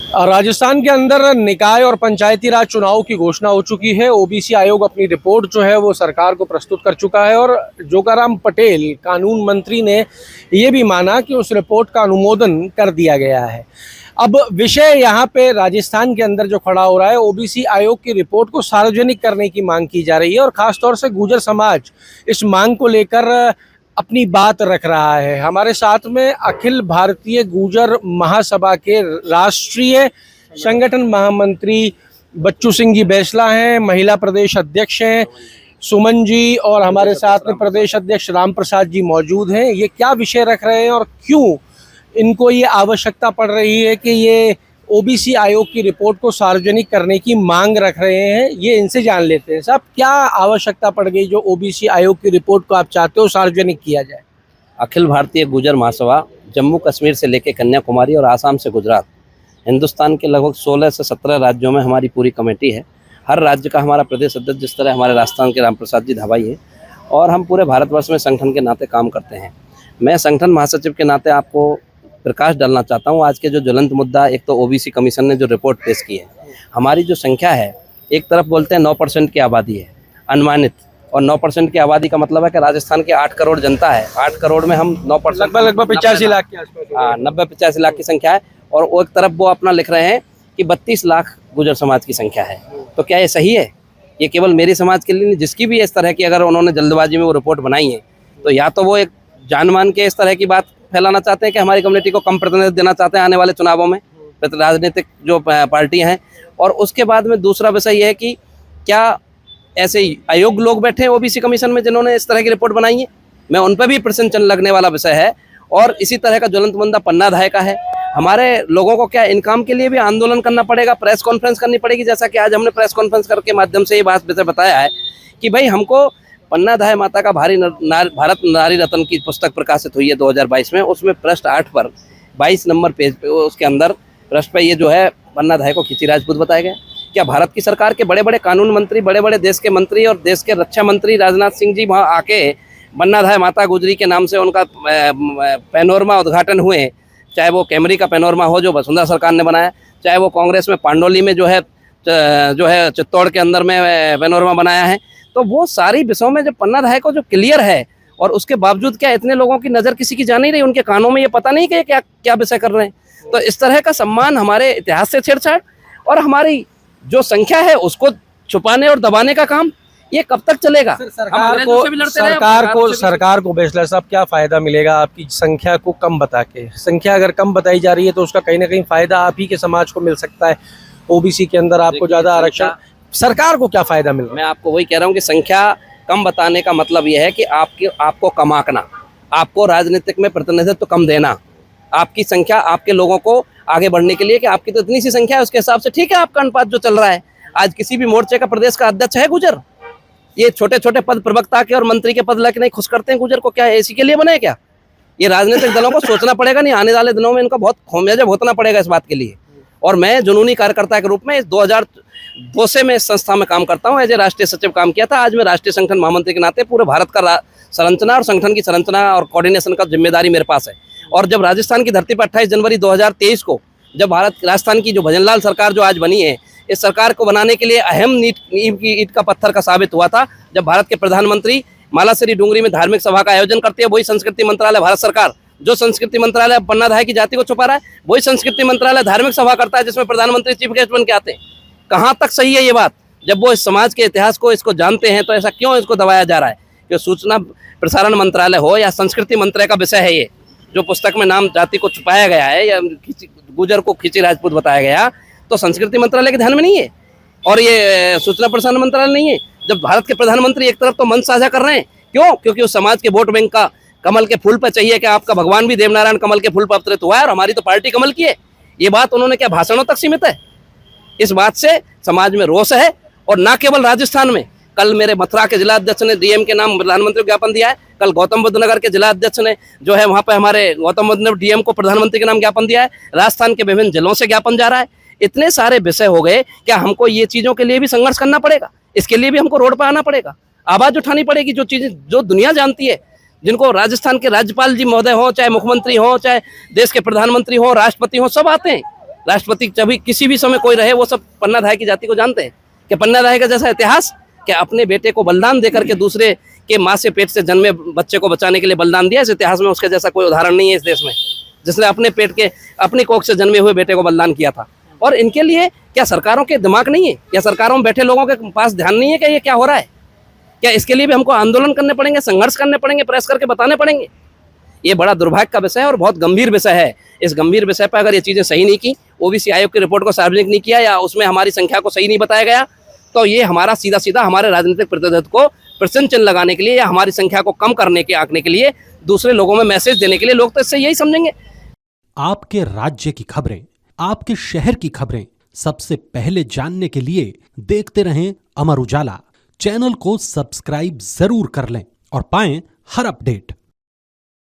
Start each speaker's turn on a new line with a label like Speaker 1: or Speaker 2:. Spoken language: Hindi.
Speaker 1: राजस्थान के अंदर निकाय और पंचायती राज चुनाव की घोषणा हो चुकी है। ओबीसी आयोग अपनी रिपोर्ट जो है वो सरकार को प्रस्तुत कर चुका है और जोगाराम पटेल कानून मंत्री ने ये भी माना कि उस रिपोर्ट का अनुमोदन कर दिया गया है। अब विषय यहाँ पे राजस्थान के अंदर जो खड़ा हो रहा है, ओबीसी आयोग की रिपोर्ट को सार्वजनिक करने की मांग की जा रही है और खासतौर से गुर्जर समाज इस मांग को लेकर अपनी बात रख रहा है। हमारे साथ में अखिल भारतीय गुर्जर महासभा के राष्ट्रीय संगठन महामंत्री बच्चू सिंह जी बैसला हैं, महिला प्रदेश अध्यक्ष हैं सुमन जी, और हमारे साथ में प्रदेश अध्यक्ष राम प्रसाद जी मौजूद हैं। ये क्या विषय रख रहे हैं और क्यों इनको ये आवश्यकता पड़ रही है कि ये ओबीसी आयोग की रिपोर्ट को सार्वजनिक करने की मांग रख रहे हैं, ये इनसे जान लेते हैं। साहब, क्या आवश्यकता पड़ गई जो ओबीसी आयोग की रिपोर्ट को आप चाहते हो सार्वजनिक किया जाए?
Speaker 2: अखिल भारतीय गुर्जर महासभा जम्मू कश्मीर से लेकर कन्याकुमारी और आसाम से गुजरात, हिंदुस्तान के लगभग 16 से 17 राज्यों में हमारी पूरी कमेटी है। हर राज्य का हमारा प्रदेश अध्यक्ष, जिस तरह हमारे राजस्थान के राम प्रसाद जी धाबाई है, और हम पूरे भारतवर्ष में संगठन के नाते काम करते हैं। मैं संगठन महासचिव के नाते आपको प्रकाश डालना चाहता हूं। आज के जो ज्वलंत मुद्दा, एक तो ओबीसी कमीशन ने जो रिपोर्ट पेश की है, हमारी जो संख्या है, एक तरफ बोलते हैं 9% की आबादी है अनुमानित, और 9% की आबादी का मतलब है कि राजस्थान की 8 करोड़ जनता है। 8 करोड़ में हम 9%,
Speaker 1: लगभग 85 लाख के आसपास।
Speaker 2: हाँ, 90-85 लाख की संख्या है। और वो एक तरफ वो अपना लिख रहे हैं कि 32 लाख गुर्जर समाज की संख्या है। तो क्या ये सही है? ये केवल मेरे समाज के लिए नहीं, जिसकी भी इस तरह की अगर उन्होंने जल्दबाजी में वो रिपोर्ट बनाई है, तो या तो वो एक जान मान के इस तरह की बात फैलाना चाहते हैं कि हमारी कम्युनिटी को कम प्रतिनिधित्व देना चाहते हैं आने वाले चुनावों में, राजनीतिक जो पार्टी हैं। और उसके बाद में दूसरा विषय ये है कि क्या ऐसे अयोग्य लोग बैठे हैं ओबीसी कमीशन में जिन्होंने इस तरह की रिपोर्ट बनाई है? मैं उन पर भी प्रश्न चिन्ह लगने वाला विषय है। और इसी तरह का ज्वलंत मुद्दा पन्ना धाय का है। हमारे लोगों को क्या इनकम के लिए भी आंदोलन करना पड़ेगा, प्रेस कॉन्फ्रेंस करनी पड़ेगी, जैसा कि आज हमने प्रेस कॉन्फ्रेंस करके माध्यम से ये बात विषय बताया है कि भाई हमको पन्ना धाय माता का भारत नारी रत्न की पुस्तक प्रकाशित हुई है 2022 में। उसमें पृष्ठ 8 पर 22 नंबर पेज पे, उसके अंदर पृष्ठ पे ये जो है पन्ना धाय को खिची राजपूत बताया गया। क्या भारत की सरकार के बड़े बड़े कानून मंत्री, बड़े बड़े देश के मंत्री और देश के रक्षा मंत्री राजनाथ सिंह जी वहाँ आके पन्ना धाय माता गुजरी के नाम से उनका पैनोरमा उद्घाटन हुए, चाहे वो कैमरी का पैनोरमा हो जो वसुंधरा सरकार ने बनाया, चाहे वो कांग्रेस में पांडोली में जो है चित्तौड़ के अंदर में पैनोरमा बनाया है। तो वो सारी विषयों में जो पन्ना धाय को जो क्लियर है, और उसके बावजूद क्या इतने लोगों की नज़र किसी की जा नहीं रही, उनके कानों में ये पता नहीं कि क्या क्या विषय कर रहे हैं। तो इस तरह का सम्मान, हमारे इतिहास से छेड़छाड़ और हमारी जो संख्या है उसको छुपाने और दबाने का काम, ये कब तक चलेगा?
Speaker 1: सरकार को बैसला साहब, क्या फायदा मिलेगा आपकी संख्या को कम बता के? संख्या अगर कम बताई जा रही है तो उसका कहीं ना कहीं फायदा आप ही के समाज को मिल सकता है। ओबीसी के अंदर आपको ज्यादा आरक्षण, सरकार को क्या फायदा मिल रहा है?
Speaker 2: मैं आपको वही कह रहा हूँ कि संख्या कम बताने का मतलब यह है कि आपको कम आंकना, आपको राजनीतिक में प्रतिनिधित्व कम देना, आपकी संख्या आपके लोगों को आगे बढ़ने के लिए कि आपकी तो इतनी सी संख्या है, उसके हिसाब से ठीक है आपका अनुपात जो चल रहा है। आज किसी भी मोर्चे का प्रदेश का अध्यक्ष है गुर्जर, ये छोटे छोटे पद प्रवक्ता के और मंत्री के पद लेके नहीं खुश करते हैं गुर्जर को? क्या इसी के लिए बने क्या? ये राजनीतिक दलों को सोचना पड़ेगा, नहीं आने वाले दिनों में इनको बहुत खौमियाजा भुगतना पड़ेगा इस बात के लिए। और मैं जुनूनी कार्यकर्ता के रूप में 2002 से मैं इस संस्था में काम करता हूँ, एज ए राष्ट्रीय सचिव काम किया था। आज मैं राष्ट्रीय संगठन महामंत्री के नाते पूरे भारत का संरचना और संगठन की संरचना और कोऑर्डिनेशन का जिम्मेदारी मेरे पास है। और जब राजस्थान की धरती पर 28 जनवरी 2023 को जब राजस्थान की जो भजनलाल सरकार जो आज बनी है, इस सरकार को बनाने के लिए अहम नींव की ईंट का पत्थर का साबित हुआ था जब भारत के प्रधानमंत्री मालाश्री डूंगरी में धार्मिक सभा का आयोजन करती है। वही संस्कृति मंत्रालय भारत सरकार, जो संस्कृति मंत्रालय पन्ना धाय की जाति को छुपा रहा है, वही संस्कृति मंत्रालय धार्मिक सभा करता है जिसमें प्रधानमंत्री चीफ गेस्ट बन के आते हैं। कहाँ तक सही है ये बात? जब वो इस समाज के इतिहास को इसको जानते हैं तो ऐसा क्यों इसको दबाया जा रहा है? कि सूचना प्रसारण मंत्रालय हो या संस्कृति मंत्रालय का विषय है, ये जो पुस्तक में नाम जाति को छुपाया गया है या गुर्जर को खिची राजपूत बताया गया, तो संस्कृति मंत्रालय के ध्यान में नहीं है और ये सूचना प्रसारण मंत्रालय नहीं है। जब भारत के प्रधानमंत्री एक तरफ तो मंच साझा कर रहे हैं, क्यों? क्योंकि उस समाज के वोट बैंक का कमल के फूल पर चाहिए कि आपका भगवान भी देवनारायण कमल के फूल पर अवतरित हुआ है और हमारी तो पार्टी कमल की है। ये बात उन्होंने क्या भाषणों तक सीमित है? इस बात से समाज में रोष है। और ना केवल राजस्थान में, कल मेरे मथुरा के जिला अध्यक्ष ने डीएम के नाम प्रधानमंत्री को ज्ञापन दिया है। कल गौतम बुद्ध नगर के जिला अध्यक्ष ने जो है वहाँ पे हमारे गौतम बुद्ध ने डीएम को प्रधानमंत्री के नाम ज्ञापन दिया है। राजस्थान के विभिन्न जिलों से ज्ञापन जा रहा है। इतने सारे विषय हो गए, क्या हमको ये चीज़ों के लिए भी संघर्ष करना पड़ेगा? इसके लिए भी हमको रोड पर आना पड़ेगा, आवाज़ उठानी पड़ेगी। जो चीज़ें जो दुनिया जानती है, जिनको राजस्थान के राज्यपाल जी महोदय हो, चाहे मुख्यमंत्री हो, चाहे देश के प्रधानमंत्री हो, राष्ट्रपति हो, सब आते हैं। राष्ट्रपति कभी किसी भी समय कोई रहे, वो सब पन्ना धाय की जाति को जानते हैं कि पन्ना धाय का जैसा इतिहास, कि अपने बेटे को बलिदान देकर के दूसरे के माँ से पेट से जन्मे बच्चे को बचाने के लिए बलिदान दिया, इस इतिहास में उसके जैसा कोई उदाहरण नहीं है इस देश में, जिसने अपने पेट के अपनी कोख से जन्मे हुए बेटे को बलिदान किया था। और इनके लिए क्या सरकारों के दिमाग नहीं है, या सरकारों में बैठे लोगों के पास ध्यान नहीं है कि ये क्या हो रहा है? क्या इसके लिए भी हमको आंदोलन करने पड़ेंगे, संघर्ष करने पड़ेंगे, प्रेस करके बताने पड़ेंगे? ये बड़ा दुर्भाग्य का विषय है और बहुत गंभीर विषय है। इस गंभीर विषय पर अगर ये चीज़ें सही नहीं की, ओबीसी आयोग की रिपोर्ट को सार्वजनिक नहीं किया, या उसमें हमारी संख्या को सही नहीं बताया गया, तो ये हमारा सीधा सीधा हमारे राजनीतिक प्रतिनिधित्व को प्रश्न चिन्ह लगाने के लिए, या हमारी संख्या को कम करने के आंकने के लिए, दूसरे लोगों में मैसेज देने के लिए लोग तो इससे यही समझेंगे।
Speaker 3: आपके राज्य की खबरें, आपके शहर की खबरें सबसे पहले जानने के लिए देखते रहें अमर उजाला। चैनल को सब्सक्राइब जरूर कर लें और पाएं हर अपडेट।